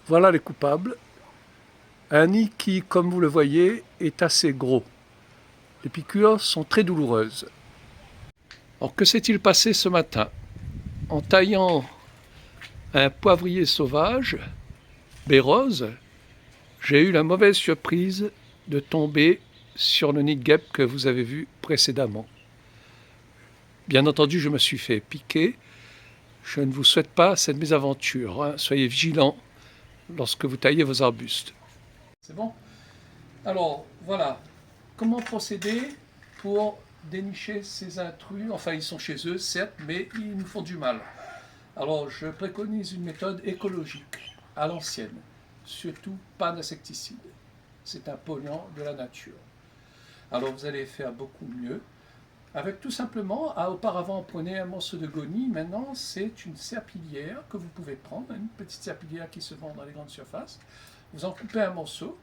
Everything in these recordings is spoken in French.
Voilà les coupables. Un nid qui, comme vous le voyez, est assez gros. Les piqûres sont très douloureuses. Alors que s'est-il passé ce matin? En taillant un poivrier sauvage, baie rose, j'ai eu la mauvaise surprise de tomber sur le nid de guêpe que vous avez vu précédemment. Bien entendu, je me suis fait piquer. Je ne vous souhaite pas cette mésaventure, hein. Soyez vigilants lorsque vous taillez vos arbustes. C'est bon? Alors, voilà. Comment procéder pour dénicher ces intrus? Enfin, ils sont chez eux, certes, mais ils nous font du mal. Alors, je préconise une méthode écologique, à l'ancienne. Surtout pas d'insecticides. C'est un polluant de la nature. Alors, vous allez faire beaucoup mieux. Avec tout simplement, auparavant, on prenait un morceau de goni. Maintenant, c'est une serpillière que vous pouvez prendre, une petite serpillière qui se vend dans les grandes surfaces. Vous en coupez un morceau.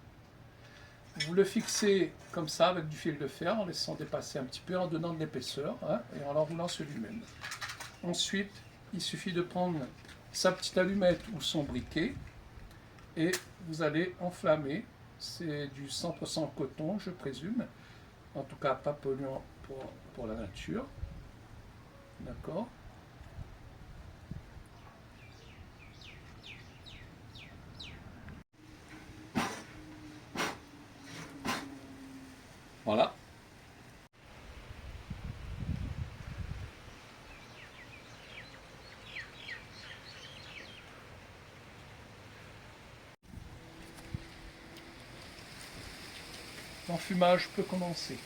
Vous le fixez comme ça avec du fil de fer en laissant dépasser un petit peu, en donnant de l'épaisseur, hein, et en l'enroulant sur lui-même. Ensuite, il suffit de prendre sa petite allumette ou son briquet et vous allez enflammer. C'est du 100% coton, je présume. En tout cas, pas polluant pour la nature. D'accord? Voilà. L'enfumage peut commencer.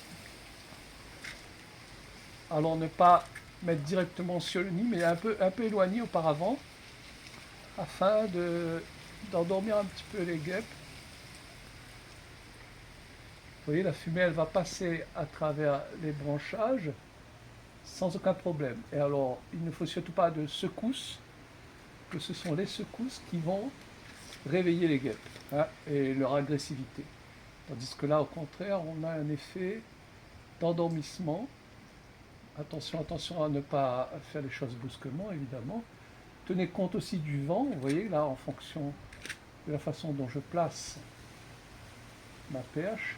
Alors ne pas mettre directement sur le nid, mais un peu éloigné auparavant, afin d'endormir un petit peu les guêpes. Vous voyez, la fumée, elle va passer à travers les branchages sans aucun problème. Et alors, il ne faut surtout pas de secousses, que ce sont les secousses qui vont réveiller les guêpes, hein, et leur agressivité. Tandis que là, au contraire, on a un effet d'endormissement. Attention, attention à ne pas faire les choses brusquement, évidemment. Tenez compte aussi du vent, vous voyez, là, en fonction de la façon dont je place ma perche,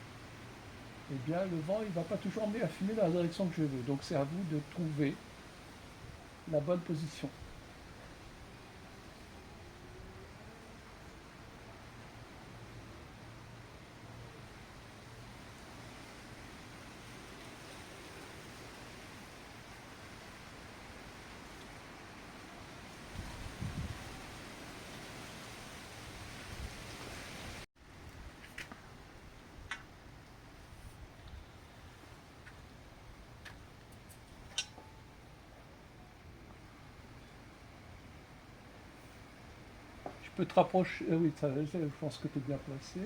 eh bien, le vent, il ne va pas toujours emmener la fumée dans la direction que je veux. Donc, c'est à vous de trouver la bonne position. Je peux te rapprocher, oui, je pense que tu es bien placé.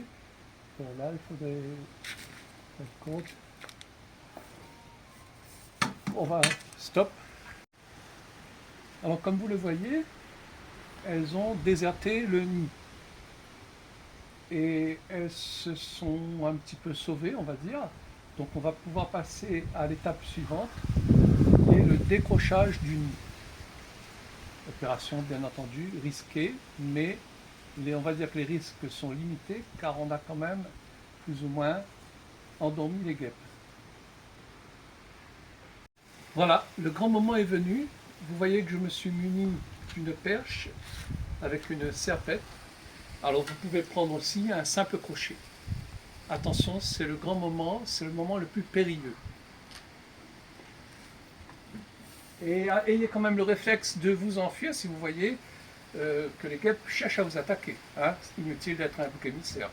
Voilà, il faudrait faire compte. On va, stop. Alors, comme vous le voyez, elles ont déserté le nid. Et elles se sont un petit peu sauvées, on va dire. Donc on va pouvoir passer à l'étape suivante, qui est le décrochage du nid. Opération bien entendu risquée, mais on va dire que les risques sont limités car on a quand même plus ou moins endormi les guêpes. Voilà, le grand moment est venu. Vous voyez que je me suis muni d'une perche avec une serpette. Alors vous pouvez prendre aussi un simple crochet. Attention, c'est le grand moment, c'est le moment le plus périlleux. Et ayez quand même le réflexe de vous enfuir si vous voyez que les guêpes cherchent à vous attaquer, hein. C'est inutile d'être un bouc émissaire.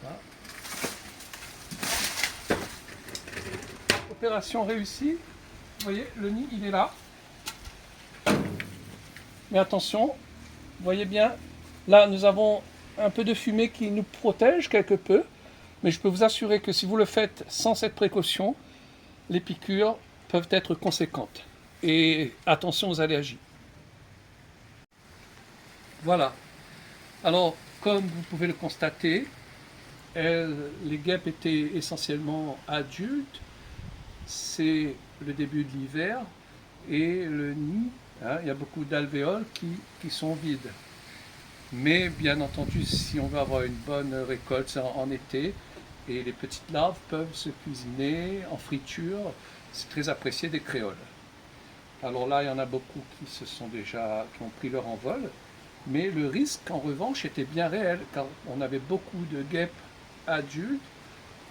Voilà. Opération réussie. Vous voyez, le nid, il est là. Mais attention, vous voyez bien, là, nous avons un peu de fumée qui nous protège quelque peu. Mais je peux vous assurer que si vous le faites sans cette précaution, les piqûres peuvent être conséquentes. Et attention aux allergies. Voilà. Alors, comme vous pouvez le constater, les guêpes étaient essentiellement adultes. C'est le début de l'hiver et le nid, hein, il y a beaucoup d'alvéoles qui sont vides. Mais bien entendu, si on veut avoir une bonne récolte, c'est en été. Et les petites larves peuvent se cuisiner en friture. C'est très apprécié des créoles. Alors là, il y en a beaucoup qui ont pris leur envol. Mais le risque, en revanche, était bien réel, car on avait beaucoup de guêpes adultes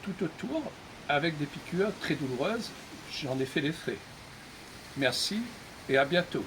tout autour, avec des piqûres très douloureuses. J'en ai fait les frais. Merci et à bientôt.